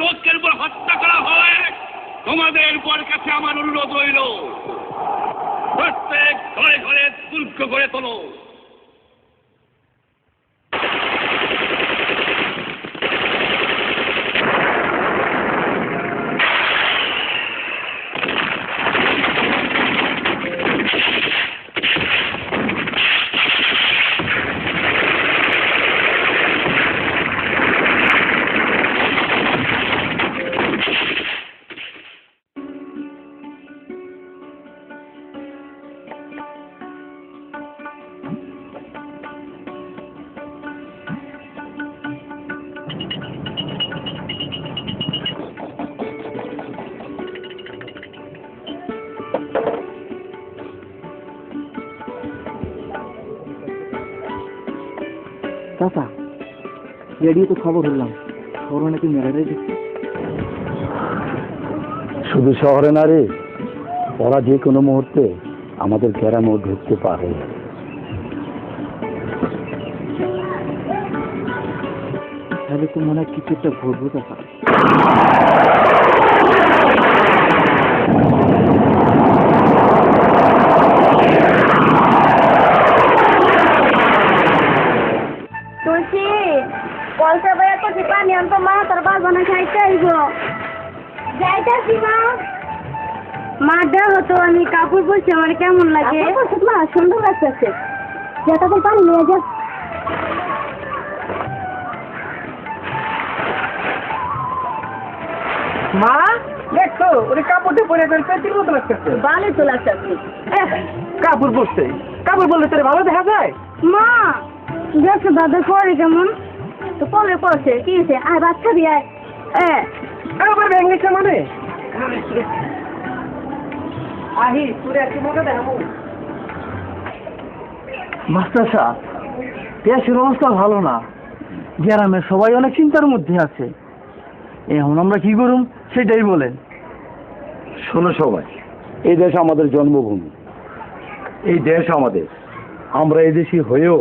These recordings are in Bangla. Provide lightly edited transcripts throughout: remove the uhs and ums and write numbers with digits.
যুবকের উপর হত্যা করা হয়, তোমাদের উপর কাছে আমার অনুরোধ রইল, প্রত্যেক ঘরে ঘরে দুর্গ করে তোলো। চাচা, রেডিও তো খবর হলাম, খবর নাকি মেরাটাই দিচ্ছে। শুধু শহরে না রে, ওরা যে কোনো মুহূর্তে আমাদের গ্রামেও ঢুকতে পারে। তাহলে তো মনে হয় কিছু একটা ঘটবো চাচা। কলসা বয়া তো দীপা নিয়ন্ত মা তোর বাল বানা খাইতে আইব যাইতাছি মা। মা দেখো তো আমি কাপড় পরছি, আমার কেমন লাগে? মা সুন্দর লাগতেছে, যেটা তো পানি নিয়ে যা। মা দেখছো ওরে কাপড়টা পরে পেটির মতো লাগতেছে। ভালো তো লাগতেছে। কাপড় পরছে, কাপড় পরলে তোর ভালো দেখা যায়? মা দেখছো দাদা করে কেমন তো পরে পড়ছে কি হয়েছে? আয় বাচ্চা দিয়ে আবার ভেঙেছে মানে আহি তোরে একটু মজা দেখাবো। মাস্টার সাহেব, দেশের অবস্থা ভালো না, গ্রামের সবাই অনেক চিন্তার মধ্যে আছে, এখন আমরা কি করুম সেটাই বলেন। শোনো সবাই, এই দেশ আমাদের জন্মভূমি, এই দেশ আমাদের। আমরা এই দেশি হয়েও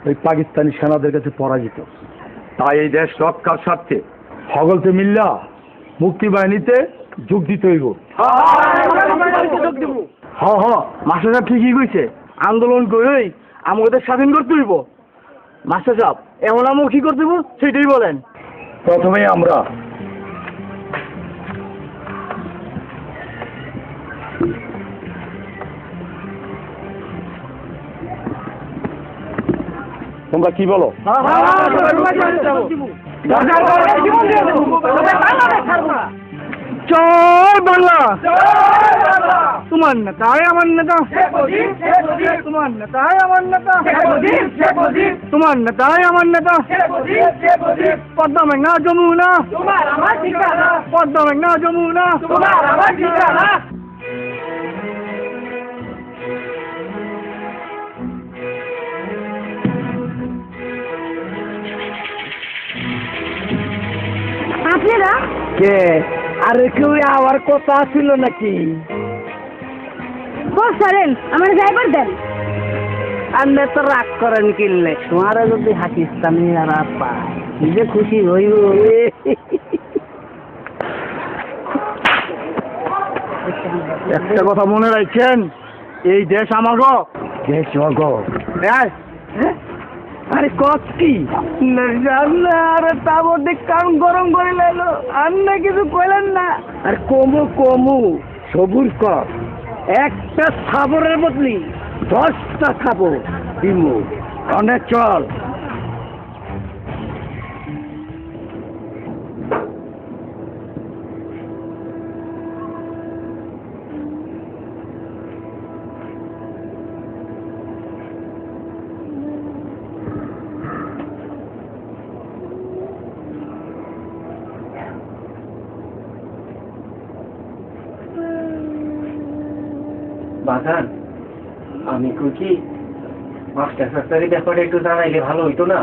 ওই পাকিস্তানি সেনাদের কাছে পরাজিত। তাই এই দেশ রক্ষার স্বার্থে সকলকে মিল্লা মুক্তি বাহিনীতে যোগ দিতে হইব। মাস্টার সাহেব ঠিকই কইছে, আন্দোলন করেই আমাদের স্বাধীন করতে হইব। মাস্টার সাহেব, এখন আমরা কি করতে হইব সেটাই বলেন। প্রথমেই আমরা তোমরা কি বলো? জয় বাংলা, তোমার নেতাই আমার নেতা, তোমার নেতাই আমার নেতা, তোমার নেতাই আমার নেতা। পদ্মা মেঘনা যমুনা, পদ্মা মেঘনা যমুনা। আপনারা কে? আরে কেউ আবার কথা ছিল নাকি? বসেন, আমার ড্রাইভার দেন। আপনি তো রাগ করেন কিনলে, তোমারা যদি পাকিস্তানি আর পায় নিজে খুশি হইব। একটা কথা মনে রাখছেন, এই দেশ আমাগো, দেশ জগৎ। আরে কত কি আরে তা বলতে কারণ গরম করে লাইলো, আর না কিছু কইলেন না। আর কমু কমু সবুর কর, একটা খাবারের বদলি 10টা খাবো দিমু। অনেক চল। বাগান, আমি কি মাস্টার ফ্যাক্টরি ব্যাপারে একটু জানাইলে ভালো হইতো না?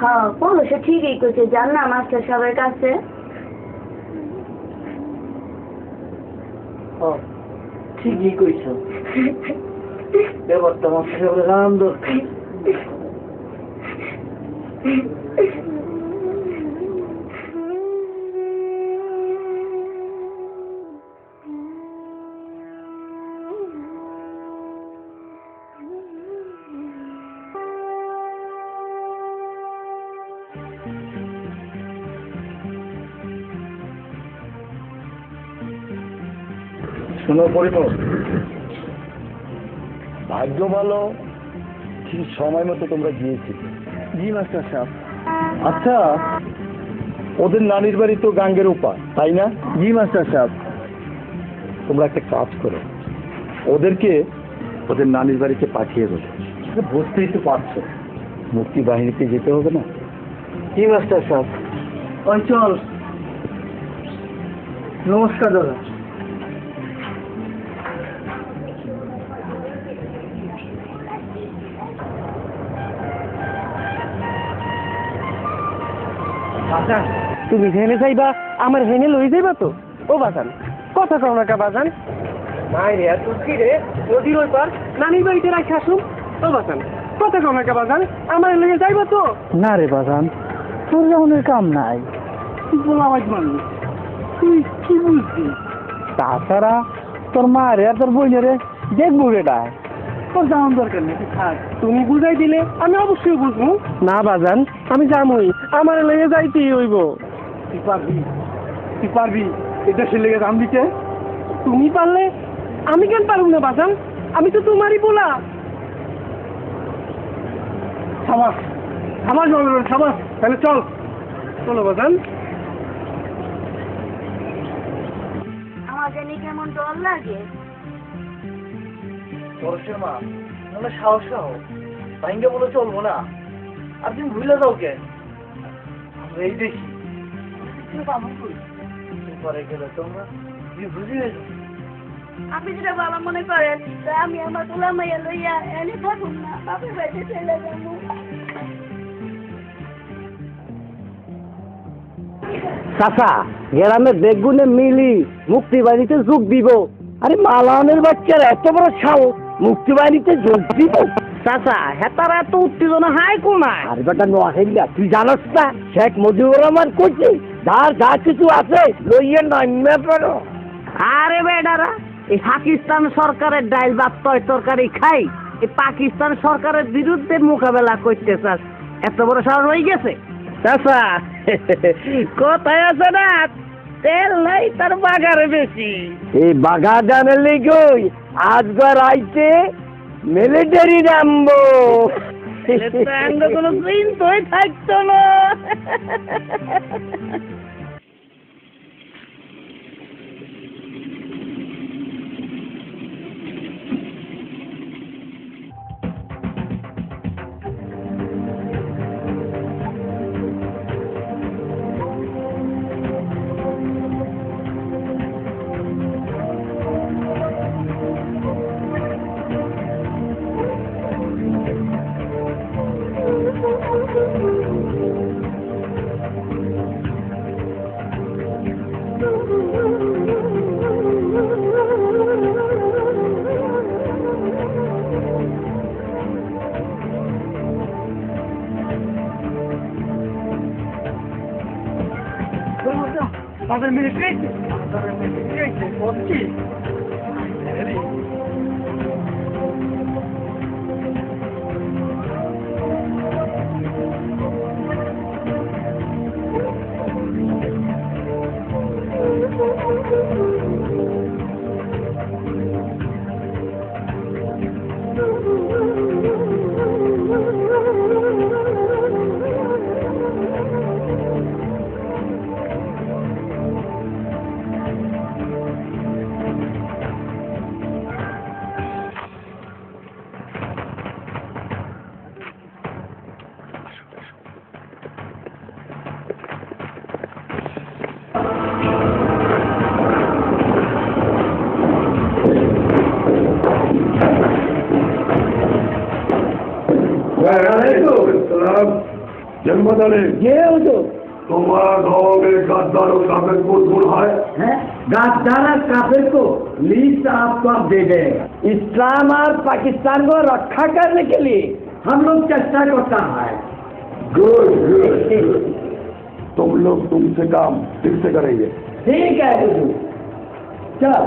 হ্যাঁ, পৌরুষে ঠিকই করছে, যান না মাস্টার সাহেবের কাছে। ঠিকই কইছ, ব্যাপারটা মাস্টার সাহেবের জানান দরকার। শোনো পরিমল, ভাগ্য ভালো ঠিক সময় মতো তোমরা গিয়েছিলে। জি মাস্টার সাহেব। আচ্ছা, ওদের নানির বাড়ি তো গাঙ্গের ওপার, তাই না? জি মাস্টার সাহেব। তোমরা একটা কাজ করো, ওদেরকে ওদের নানির বাড়িতে পাঠিয়ে দেবো। বুঝতেই তো পারছো, মুক্তি বাহিনীতে যেতে হবে না? জি মাস্টার সাহেব। ওই চল। নমস্কার দাদা। বাজান, তুমি হেনে যাইবা, আমার হেনে লই যাইবা তো? ও বাজান, কথা কও না কা বাজান? নাই রে, তুই কি রে? নদীর ওই পার নানির বাড়িতে রাখি আসুন। ও বাজান, কথা কও না কা বাজান? আমার লইয়া যাইবা তো? না রে বাজান, তোর যাওয়ার কাম নাই। তুই বলা আওয়াজ মানি, তুই কি বুঝবি? তাছাড়া তোর মা রে আর তোর বোনেরে দেখবো বেটা, তোর যাওয়ার দরকার নেই, থাক। তুমি বুঝাই দিলে আমি অবশ্যই বুঝবো। না বাজান, আমি যামই, আমার লেগে যাইতেই হইব। তুই পারবি, তুই পারবি এটা সে লেগে দাম দিতে? তুমি পারলে আমি কেন পারব না বাজান? আমি তো তোমারই বলা। সাবাস সাবাস বাজান, সাবাস। তাহলে চল, চলো বাজান। আমার জানি কেমন ডর লাগে। বর্ষের মা, মনে সাহস রাখো, ভাইঙ্গে বলে চলবো না। আর তুমি ভুলে যাও কে? আমরা এই দেখি পরে গেলে তোমরা বুঝি গেছো। আপনি যেটা বাবা মনে করেন, তা আমি আমার তোলা মাইয়া লইয়া এনে থাকুন না, বাপের বাড়িতে চলে যাবো। চাচা, গ্রামে বেগুনে মিলি মুক্তি বাহিনীতে যোগ দিব। আরে মালানের বাচ্চার এত বড় সাহস, মুক্তি বাহিনীতে যোগ দিব? চাচা, হেতার এত উত্তেজনা হাই কোনায়? আরে বেটা নোয়াখাইলা, তুই জানোস না শেখ মুজিবুর রহমান কইছে যার যা কিছু আছে লইয়ে নামে পড়ো। আরে বেটারা, এই পাকিস্তান সরকারের ডাইল ভাত তরকারি খাই এই পাকিস্তান সরকারের বিরুদ্ধে মোকাবেলা করতে চাস? এত বড় সাহস হয়ে গেছে? চাচা, কোথায় আছে না, তেল নাই তার বাগারে বেশি। এই বাগা জানের লিগই আজকাল আইতে মিলিটারি নামবো। কোনো চিন্তাই থাকতো না। Father Ministration. Father Ministration. What's it? তোমার गाँव में गद्दार और काफिर को ढूंढा है? गद्दार और काफिर को लिस्ट आपको आप दे देगा। इस्लाम और पाकिस्तान को रक्षा करने के लिए हम लोग चेष्टा करता है। गुड गुड, तुम लोग तुमसे काम ठीक से करेंगे। ठीक है हुजूर, चल।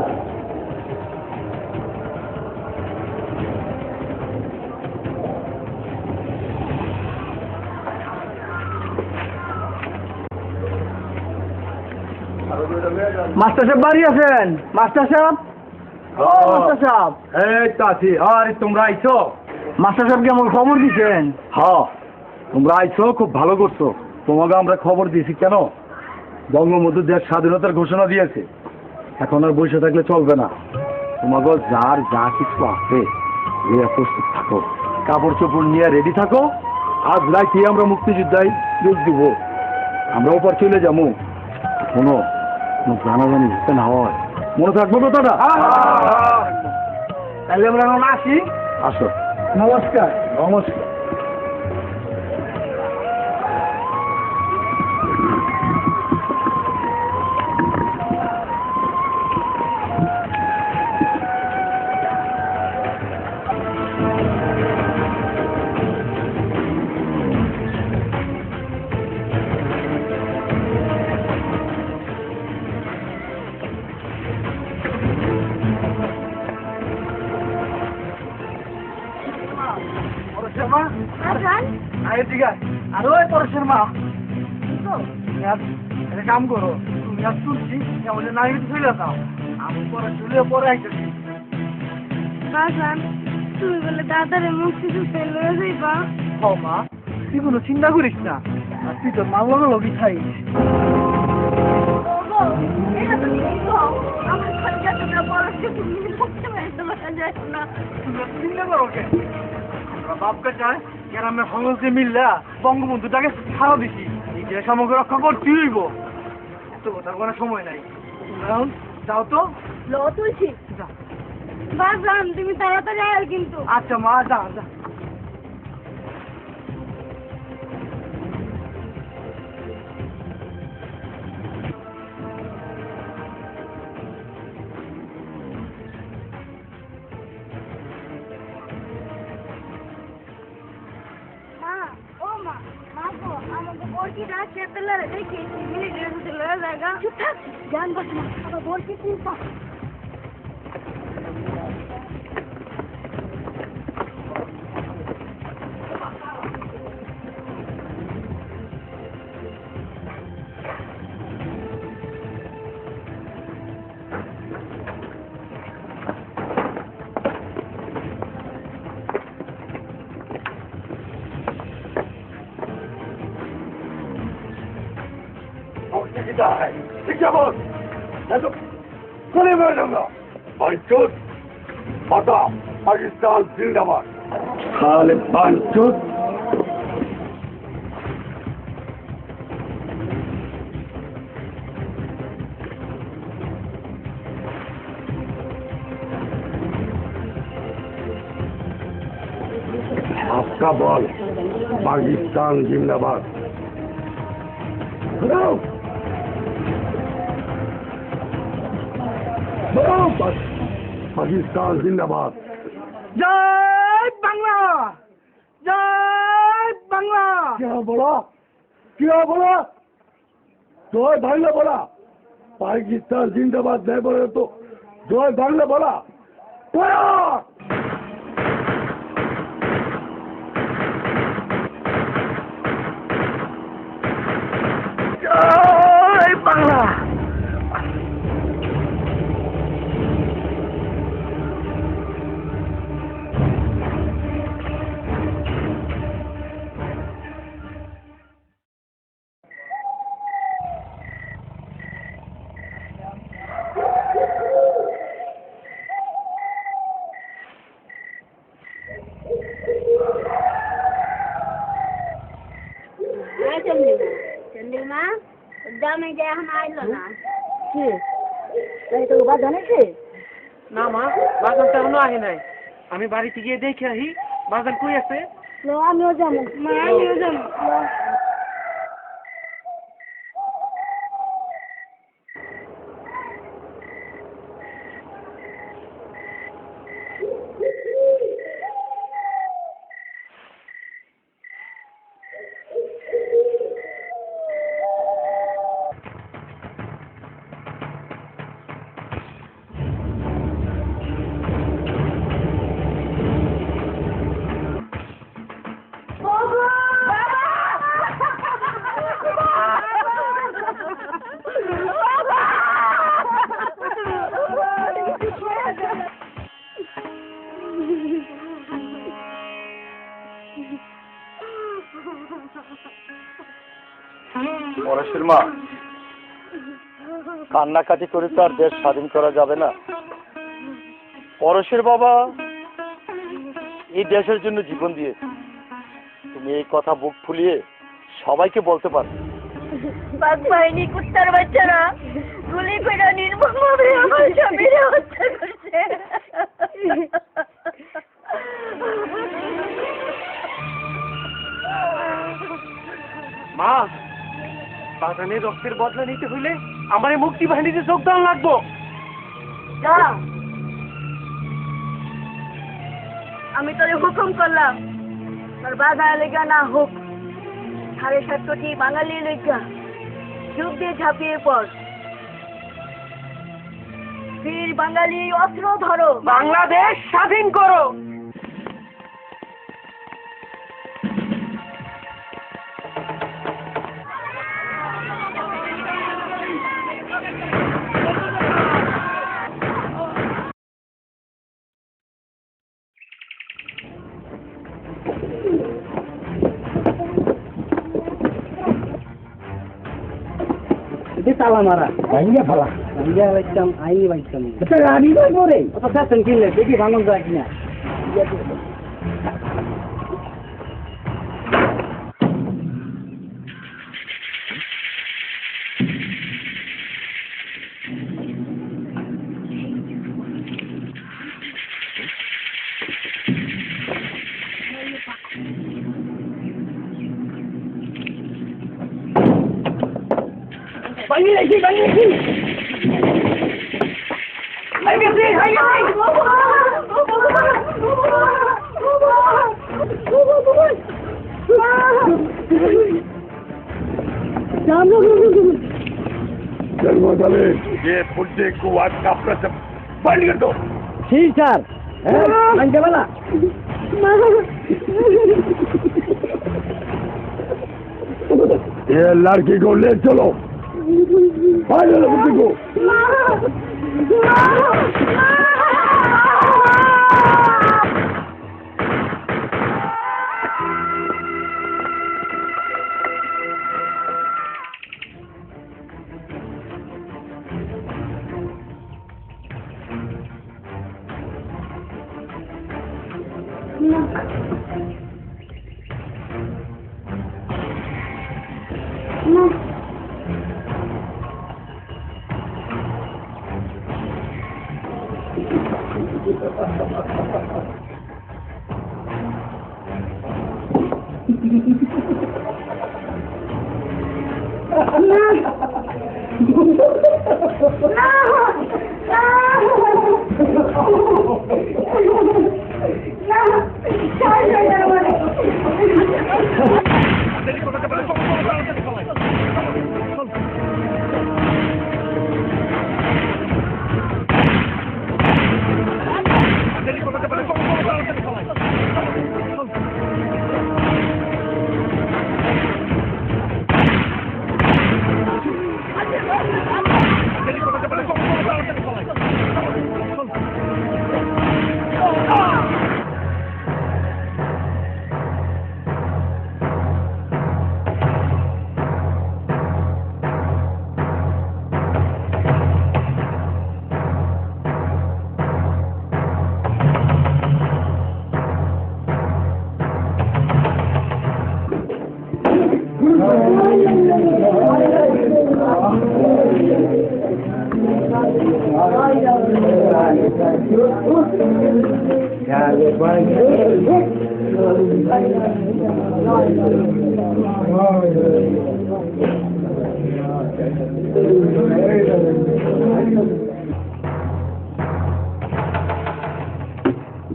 মাস্টার সাহেব বাড়ি আছেন? মাস্টার সাহেব, মাস্টার সাহেব, এই তো আছি। আরে তোমরা আইছো? মাস্টার সাহেবকে আমার খবর দিচ্ছেন? হ্যাঁ, তোমরা আইছো, খুব ভালো করছো। তোমাকে আমরা খবর দিয়েছি কেন, বঙ্গবন্ধু দেশ স্বাধীনতার ঘোষণা দিয়েছে, এখন আর বসে থাকলে চলবে না। তোমাকে যার যা কিছু আছে নিয়ে প্রস্তুত থাকো, কাপড় চোপড় নিয়ে রেডি থাকো। আজ রাতে আমরা মুক্তিযোদ্ধায় যোগ দিব, আমরা ওপর চলে যাবো। শোনো, কোনো জানাজানি যাতে না হয়, মনে থাকবো কথাটা? তাহলে আমরা এখন আসি। আসো। নমস্কার। নমস্কার। পরশের মা, বাজান আগে ঠিক আছে। আর ওই পরশের মা, একটা কাম করো, তুমি আর তুলছি এমন না চলে যাও, আমি পরে চলে পরে আইতেছি। বাজান তুমি বলে দাদারে মুক্তিযুদ্ধে লয়ে যাইবা? ও মা, তুই কোনো চিন্তা করিস না, আর তুই তোর মা বাবা লগি খাইস। ওগো, এটা তো ঠিক কও। আমার সঙ্গে তোমরা পরশকে তুমি মুক্তি পাইতে লয়ে যাইছ না। তুমি এত চিন্তা করো কেন? আমরা বাপকে চাই গ্রামের সমস্ত মিল্লা বঙ্গবন্ধুটাকে ছাড়া দিছি, এই দেশ আমাকে রক্ষা করতে হইব। এত কথার কোনো সময় নাই। তোমরা এখন যাও তো। লো তুলছি। যাও। বাজান তুমি তাড়াতাড়ি আয় কিন্তু। আচ্ছা মা, যা যা। মা, ও মা, মা গো, আমাকে বলছি না চেতলারে দেখি মিলিটারি হতে লয়ে যায়গা। চুপ থাক, জান বস না, আবার বলছি তুই পা। পাকিস্তান জিন্দাবাদ। খালে পাঁচুত। आपका बॉल पाकिस्तान जिंदाबाद। पाकिस्तान जिंदाबाद। জয় বাংলা, জয় বাংলা। क्या बोला, क्या बोला? जय बांग्ला बोला, पाकिस्तान जिंदाबाद नहीं बोले तो जय बांग्ला बोला। জয় বাংলা। চন্দ্রিমা, দামে যে এখন আইলো না। কি? তাই তো বাজান আছে? না মা, বাজার তো এখনো আহে নাই। আমি বাড়িতে গিয়ে দেখে আহি বাজার কই আছে। লো আমিও যাবো। মা আমিও যাবো। লো। কান্নাকাটি করে তো আর দেশ স্বাধীন করা যাবে না। পরশের বাবা এই দেশের জন্য জীবন দিয়েছে। তুমি এই কথা বুক ফুলিয়ে সবাইকে বলতে পারো। বাঘ বাহিনী কুত্তার বাচ্চারা গুলি করে নির্মমভাবে আমার স্বামীরে হত্যা করছে। মা, বাগানের রক্তের বদলা নিতে হইলে আমার এই মুক্তি বাহিনীতে যোগদান লাগবো। যা, আমি তোরে হুকুম করলাম, তোর বাধা লেগা না হোক, 7.5 কোটি বাঙালি লেগা যুগ দিয়ে ঝাঁপিয়ে পড়। বীর বাঙালি অস্ত্র ধরো, বাংলাদেশ স্বাধীন করো। তালা মারা ভাঙ্গিয়া ফেলা ভাঙ্গিয়া বাইতাম আইনি বাইতাম রানি বাইব রে অত ফ্যাশন কিনলে দেখি ভাঙন যায় কিনা Banyak lagi. Ayo sih. ये पुट्टे को आज का प्रश्न बंद कर दो। ठीक सर अंके वाला ये लड़की को ले चलो। लड़की को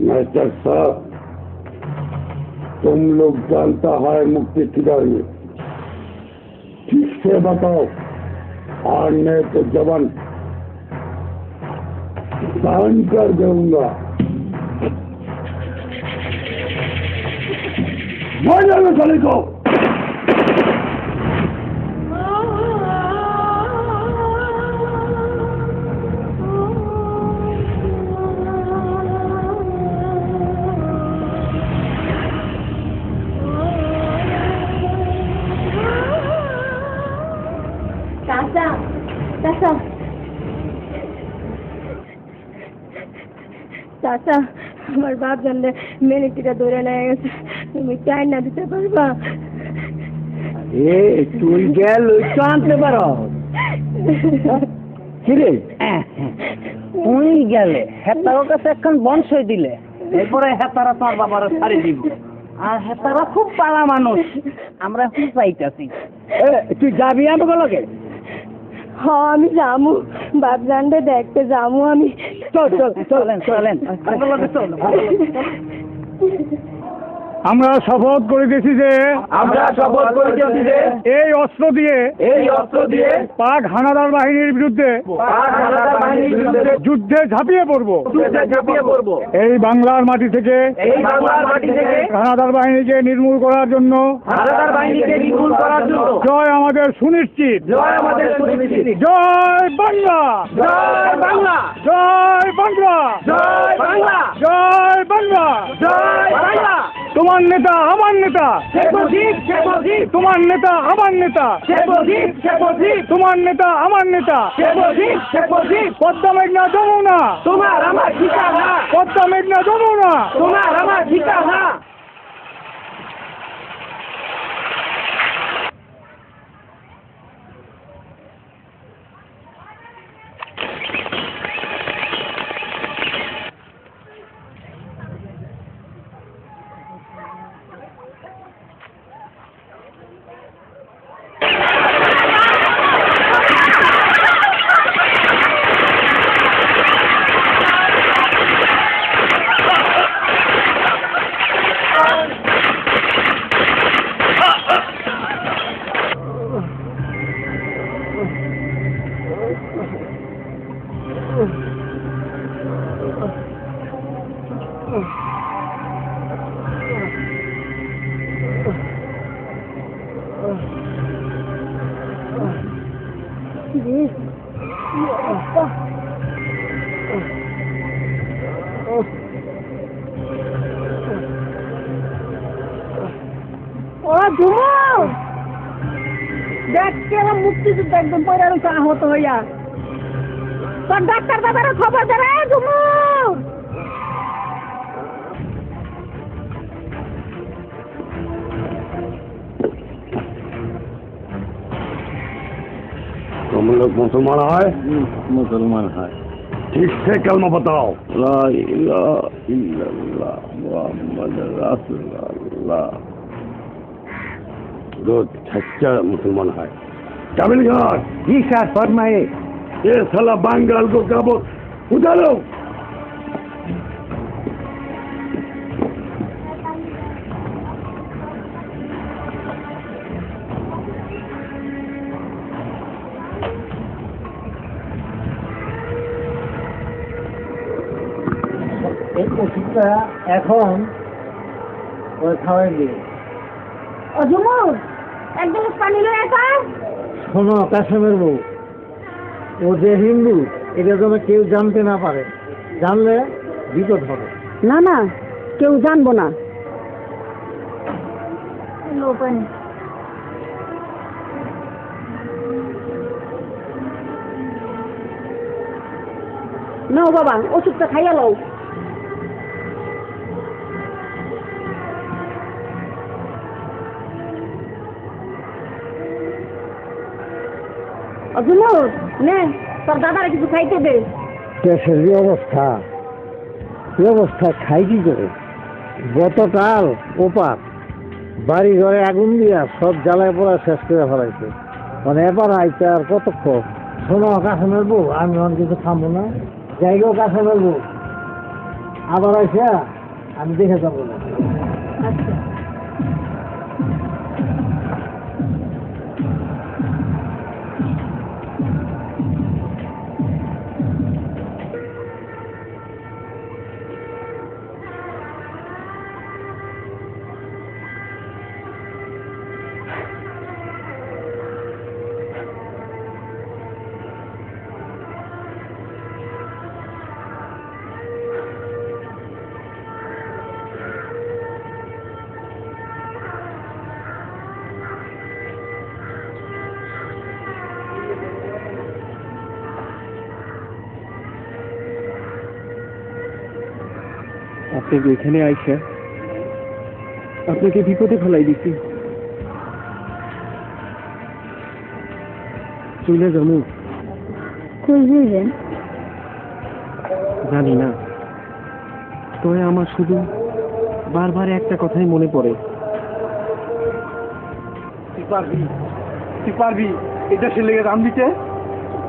मास्टर साहब, तुम लोग जानता है मुक्ति किधर है? ठीक से बताओ, और मैं तो जवान सहन कर दूंगा। मार जाना साले को। चाचा চাচা আমার বাপ জানলে মিলিটারিটা ধরে নিয়ে গেছে, তুমি চাই না দিতে পারবা? এ তুই গেল তো আনতে পারো কিরে? তুই গেলে হেতারও কাছে এখন বংশই দিলে, এরপরে হেতারা তোমার বাবার ছাড়ি দিব। আর হেতারা খুব পালা মানুষ, আমরা খুব চাইতেছি। তুই যাবি আমাকে লগে? হ্যাঁ আমি যামু, বাপ জানলে দেখতে যামু আমি। চল চল চলেন চলেন চল। আমরা শপথ করিতেছি যে এই অস্ত্র দিয়ে পাক হানাদার বাহিনীর বিরুদ্ধে যুদ্ধে ঝাঁপিয়ে পড়বো। এই বাংলার মাটি থেকে হানাদার বাহিনীকে নির্মূল করার জন্য জয় আমাদের সুনিশ্চিত। জয় বাংলা, জয় বাংলা, জয় বাংলা, জয় বাংলা, জয় বাংলা, জয় বাংলা। তোমার নেতা আমার নেতা, তোমার নেতা আমার নেতা, তোমার নেতা আমার নেতা। পদ্মা মেঘনা যমুনা, তোমার আমার ঠিকানা। পদ্মা মেঘনা যমুনা, তোমার আমার ঠিকানা। ও ঝুমু, দেখতে আমার মুক্তিযুদ্ধ একদম পয়লা আহত হইয়া। তোর ডাক্তার দাদার খবর দে রে ঝুমু। तुम लोग मुसलमान है? मुसलमान है। ठीक से कलमा बताओ। ला इलाहा इल्लल्लाह मुहम्मद रसूलुल्लाह। दो सच्चा मुसलमान है। काबिल खान जी सर फरमाइए। ये साला बंगाल को काबू उतारो। ওষুধটা এখন ওই খাওয়াই দিয়ে। ও ঝুমু, এক গ্লাস পানি লয়ে আসা। শোনো কাশেমের বউ, ও যে হিন্দু এটা যেন কেউ জানতে না পারে, জানলে বিপদ হবে। না না, কেউ জানবো না। লো পানি। নাও বাবা, ওষুধটা খাইয়া লও। অজুমুর নে, তোর দাদারা কিছু খাইতে দে। দেশের যে অবস্থা, এই অবস্থা খাই কি করে? গতকাল ওপার বাড়ি ঘরে আগুন দিয়া সব জ্বালায় পড়া শেষ করে ফেলাইছে। মানে এবার আইতে আর কতক্ষণ? শোনো কাশেমের বউ, আমি অনেক কিছু খাবো না, যাইগো কাশেমের বউ, আবার আইসা আমি দেখে যাবো না। আচ্ছা। আপনাকে এখানে আইসা আপনাকে বিপদে ফেলাই দিছি। চলে যাবো কই যাইবেন? জানি না, তবে আমার শুধু বারবার একটা কথাই মনে পড়ে। তুই পারবি এটা সে লেগে দাম দিতে?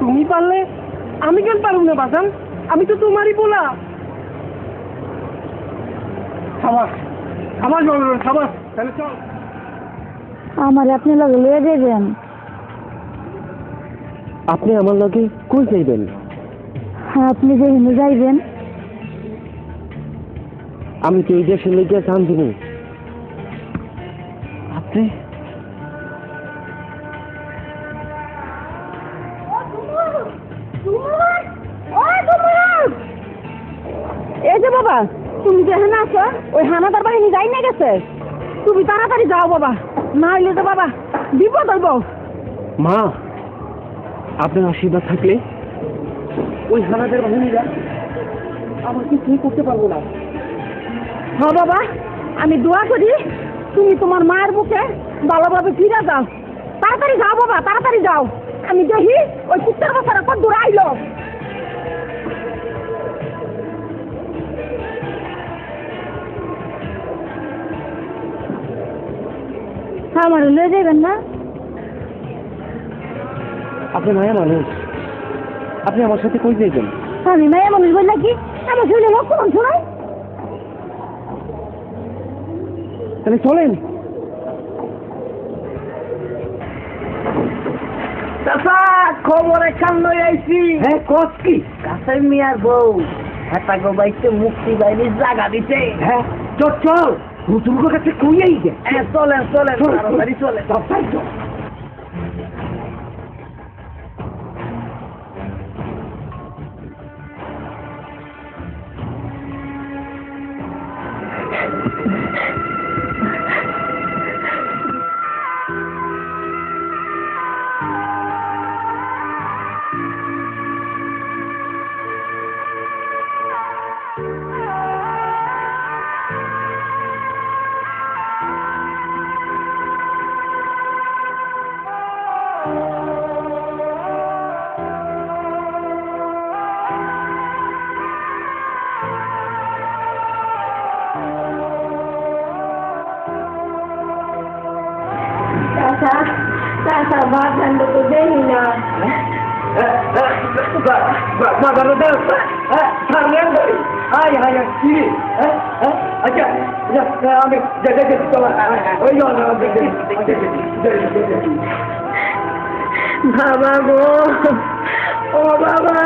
তুমি পারলে আমি কেন পারব না বাজান? আমি তো তোমারই বলা। তাহলে চল। আমার আপনি লগে লয়ে যাইবেন? আপনি আমার লগে কই যাইবেন? আপনি যেখানে যাইবেন। আমি তো এই দেশের লেগে জান দিনি। আপনি এই যে বাবা, তুমি যেখানে আছো ওই হানাদার বাহিনী যাই না গেছে। তুমি তাড়াতাড়ি যাও বাবা, না হইলে তো বাবা বিপদ হইব। মা, আপনার আশীর্বাদ থাকলে ওই হানাদের বাহিনীরা আমার কিছুই করতে পারবো না। হ্যাঁ বাবা, আমি দোয়া করি তুমি তোমার মায়ের বুকে ভালোভাবে ফিরে যাও। তাড়াতাড়ি যাও বাবা, তাড়াতাড়ি যাও। আমি দেখি ওই চিত্তার বাচ্চারা কত দূর আইলো। আমার লয়ে যাবেন না? আপনি মায়া মানুষ, আপনি আমার সাথে কই যাইবেন? আমি মায়া মানুষ বললে কি আমার শরীরে লক্ষণ শোনাই? তাহলে চলেন। খবর এখান লই আইছি। হ্যাঁ, কস কি? কাছে মিয়ার বউ হাতা গোবাইতে মুক্তি বাহিনীর জায়গা দিছে। হ্যাঁ, চল হুজুরের কাছে কই আইছে। চলেন তাড়াতাড়ি চলেন। বাগানটা তো দেখি না। বাবা গো, ও বাবা,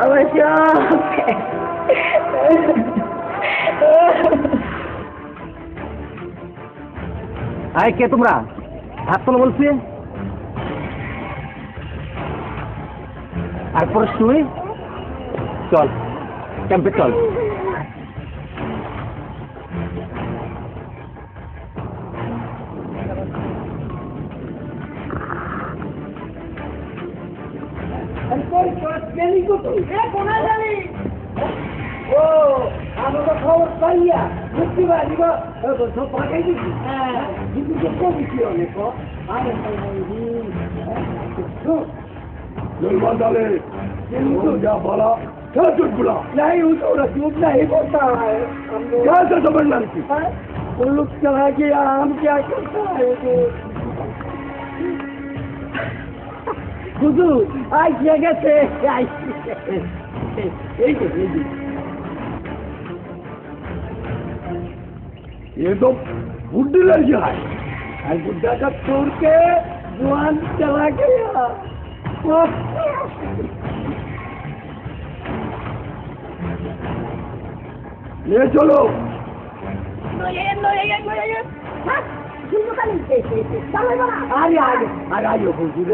আমার সব আয়, কে তোমরা? হাত তোলো বলছি। আর পরে শুই, চল ক্যাম্পে চল। ও আমাকে খবর পাইয়া মুক্তি বাহিনী পাঠাই দিচ্ছি। কিন্তু তো কমিটি অনেক আরে বাজারে যা বলা চুটগুলা नहीं उठा चुप नहीं बोलता है। कैसे समझना की उल्लू चला गया, हम क्या करता है? हुजूर आज जगह से ये तो बुढ़ी लड़की है। बुढ़ा का छोड़ के जुआन चला गया। ले चलो। अरे आगे हुजूर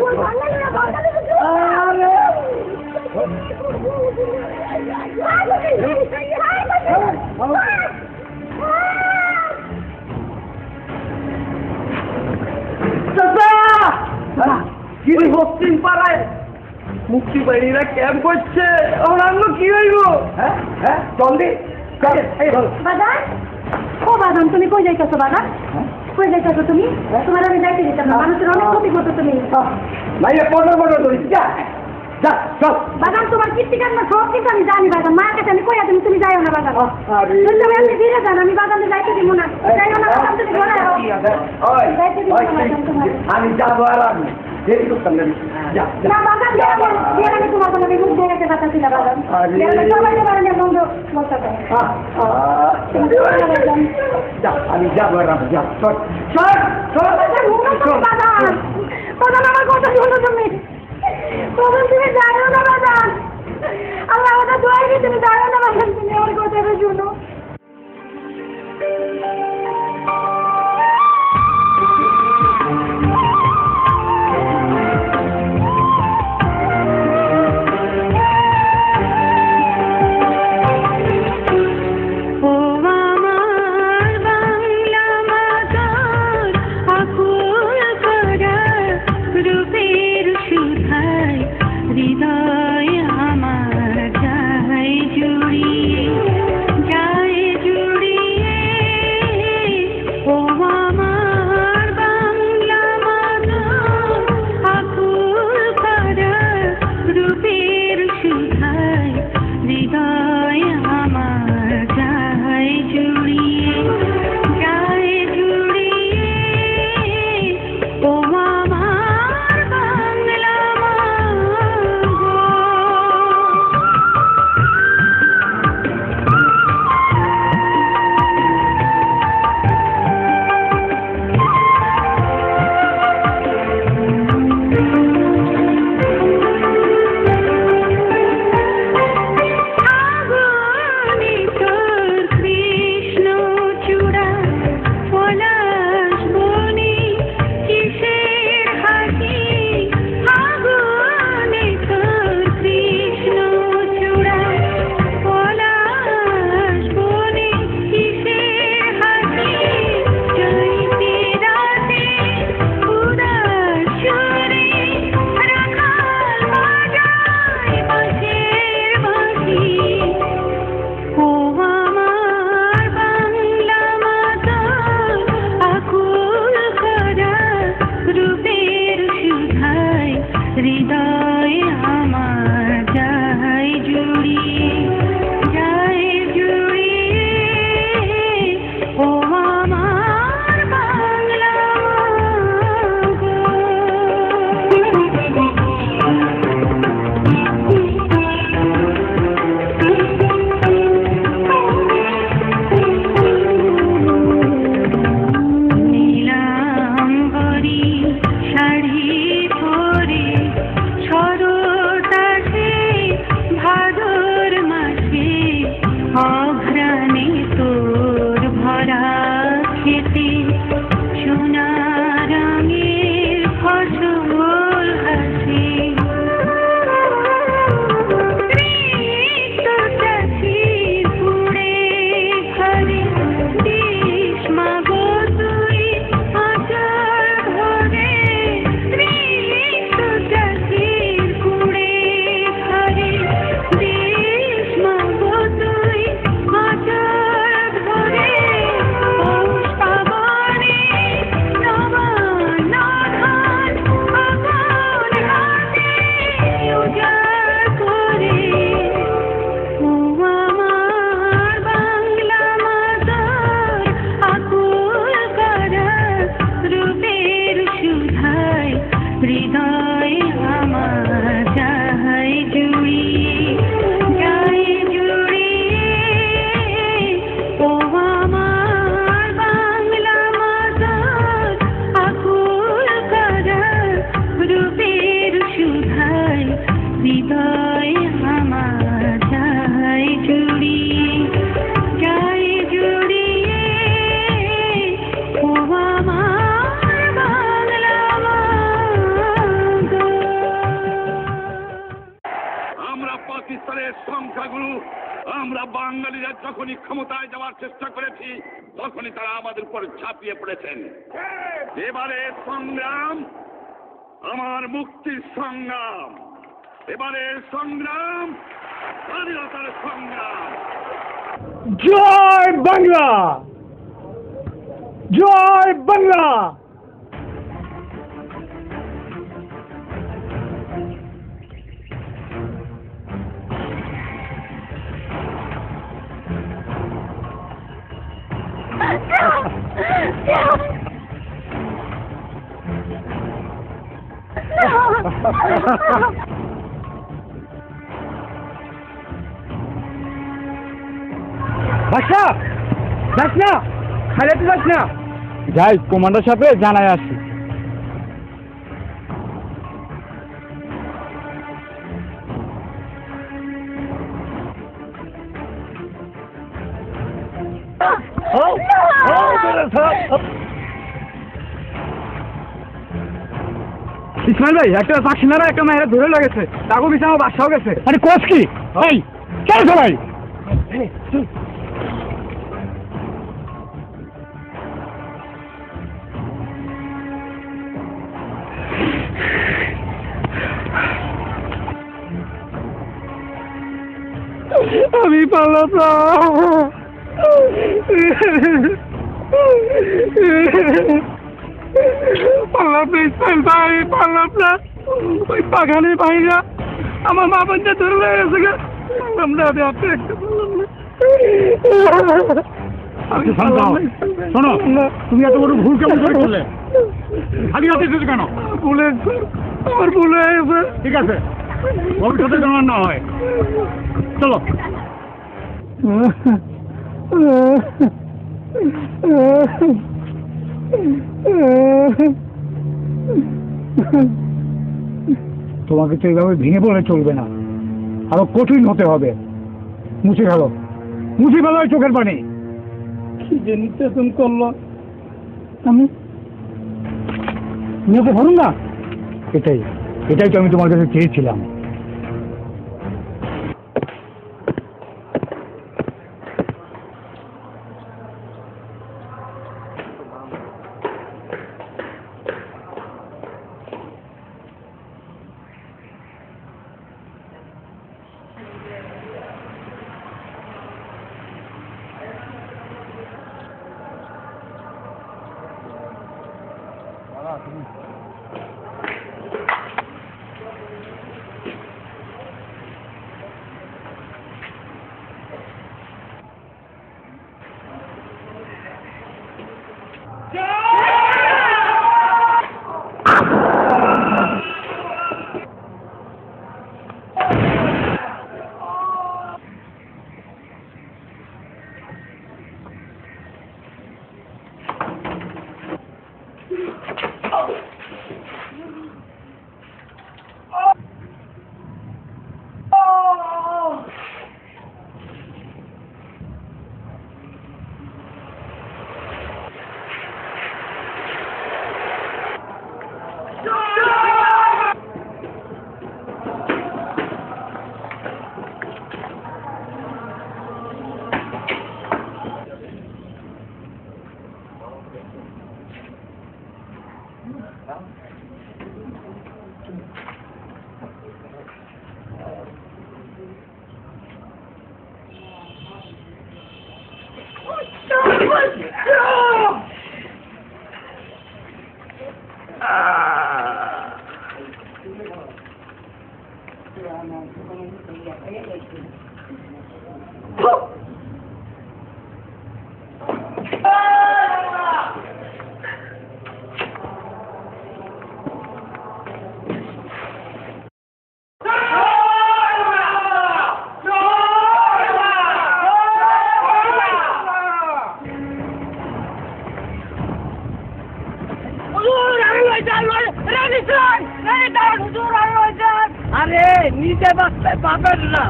পশ্চিম পাড়ায় মুক্তি বাহিনীরা ক্যাম্প করছে। আমরা কি হইব? হ্যাঁ চল দি বাজান, ও বাজান, তুমি কই যাইতেছো বাজান? কই যাইতেছো তুমি? তোমার আমি যাইতে দিতাম না, মানুষের অনেক ক্ষতি করতো তুমি। ভাইয়া পটর পটর করিস, যা যা চল। বাজান, তোমার কীর্তি কান্না সব কিছু আমি জানি বাজান, মার কাছে আমি কইয়া তুমি তুমি যাইও না বাজান। আরে তুমি আপনি ফিরে যান, আমি বাজানে যাইতে দিব না। যাইও না বাজান, তুমি ঘরে যাও। ওই, যাইতে দিব ওই, না বাজান তোমার। আমি যাবো আর আমি দেরি করতাম না। যা যা। না বাজান, আমি তোমার জন্য মুখ দিয়ে রেখে যাচ্ছি না বাজান। আরে। সবাই বাজানে বন্ধ বলতে পারে। যা, আমি যাবো আর আমি যা চল চল চল বাজান, চল বাজান, বাজান, আমার কথা শোনো তুমি। বাজান, তুমি জানো না বাজান, আল্লাহ আমাদের দোয়া কি তুমি জানো না বাজান, তুমি আমার কথাটা শোনো। আমরা বাঙালিরা যখনই ক্ষমতায় যাওয়ার চেষ্টা করেছি তখনই তারা আমাদের উপর ঝাঁপিয়ে পড়েছেন। এবারে সংগ্রাম আমার মুক্তির সংগ্রাম, এবারে সংগ্রাম স্বাধীনতার সংগ্রাম। জয় বাংলা, জয় বাংলা। বাসা যাস না, খাইতে যাস না। যাই কমান্ডার সাথে জানাই আসি। ইসমাইল ভাই, একটা বাসিন্দারা একটা মেয়েরা ধরে লাগেছে, তাকে পিছনে আমার বাসাও গেছে। আরে কোচ কি ভাই, কেন ভাই? আমি পারলাম না, পারলাম না ইসমাইল ভাই, পারলাম না। ওই বাগানে ভাইরা আমার মা বোনটা ধরে গেছে গা, পারলাম না। আমি আপনি একটা পারলাম না। শোনো, তুমি এত বড় ভুল কেমন করে করলে? খালি হাতে এসেছো কেন? ভুলে, আমার ভুলে গেছে। ঠিক আছে, ভবিষ্যতে যেন না হয়। চলো। তোমাকে তো এইভাবে ভেঙে পড়লে চলবে না, আরো কঠিন হতে হবে। মুছে গেল, মুছে গেল চোখের পানি। কি যে নির্যাতন করলো আমি, নিয়ে ভরুন না। এটাই এটাই তো আমি তোমার কাছে চেয়েছিলাম। আরে নিজে বাঁচতে পাবেন না,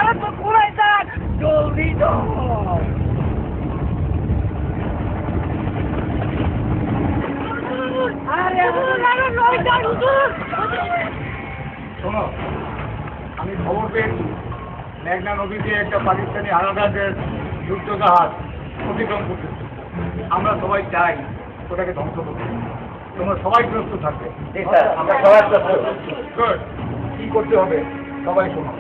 আরো তো ঘুরাই যান, জলদি শোনো, আমি খবর পেয়েছি মেঘনা নদীতে একটা পাকিস্তানি হানাদারদের যুদ্ধ জাহাজ অতিক্রম করতেছে। আমরা সবাই চাই ওটাকে ধ্বংস করতে। তোমরা সবাই প্রস্তুত থাকবে। আমরা সবাই প্রস্তুত। গুড। কি করতে হবে সবাই শোনো।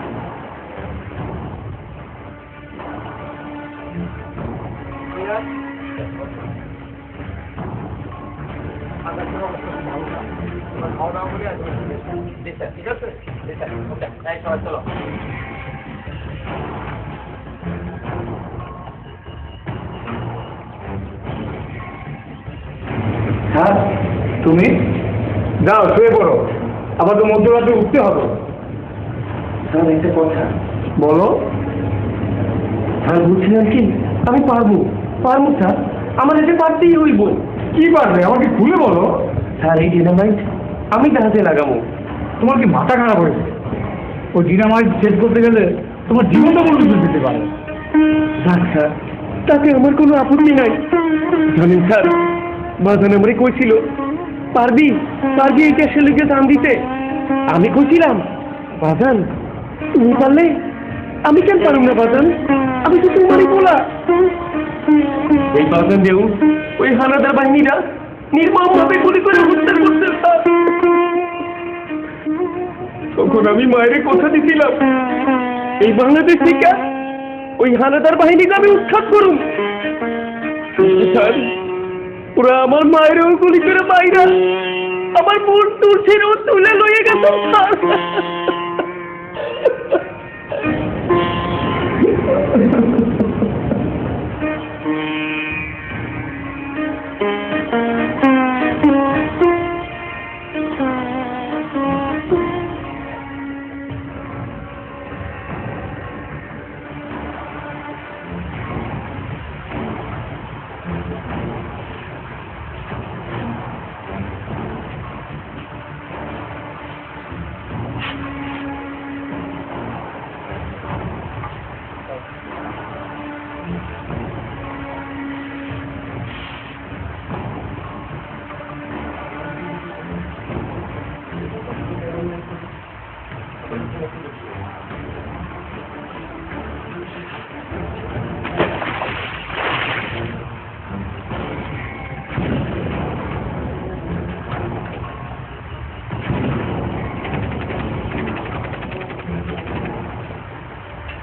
খাওয়া দাওয়া করে আসবো ঠিক আছে ওকে তাই সবাই চলো হ্যাঁ তুমি যাও শুয়ে পড়ো আবার তো মধ্যরাতে উঠতে হবে স্যার একটা কথা বলো স্যার বলছিলাম কি আমি পারবো স্যার আমার এতে পারতেই হইব কি পারবে আমাকে খুলে বলো স্যার এই ডিনামাইট আমি তাহাতে লাগাবো তোমার কি মাথা খারাপ হয়েছে ওই ডিনামাইট শেষ করতে গেলে তোমার জীবনটা পর্যন্ত দিতে পারে স্যার তাতে আমার কোনো আপত্তি নাই জানেন স্যার বাজান আমারে কইছিল পারবি এই ক্যাশের লিখে দাম দিতে আমি কইছিলাম বাজান তুমি পারলে আমি কেন পারুম না বাজান আমি তো তোমারই বলা এই বাজান দেউ ওই হানাদার বাহিনীরা নির্মমভাবে গুলি করে হত্যা করতে স্যার তখন আমি মায়ের কথা দিছিলাম এই বাংলাদেশ থেকে ওই হানাদার বাহিনীকে আমি উৎখাত করুন স্যার ওরা আমার মায়েরও গুলি করে মাইরা আমার বোন তুলছেও তুলে লইয়ে গেছে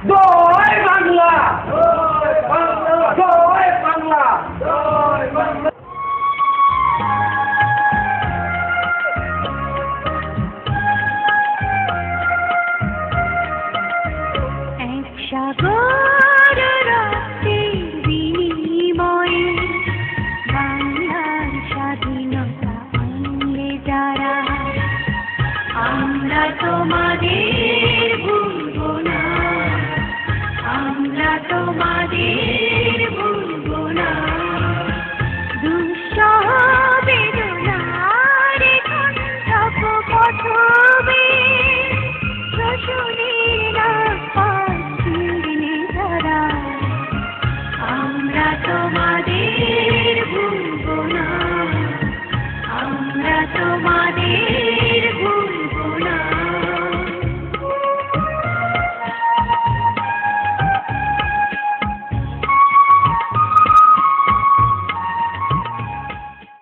জয় বাংলা জয় বাংলা জয় বাংলা এক সাগর রক্তের বিনিময়ে বাংলার স্বাধীনতা আনলে যারা আমরা তোমাদের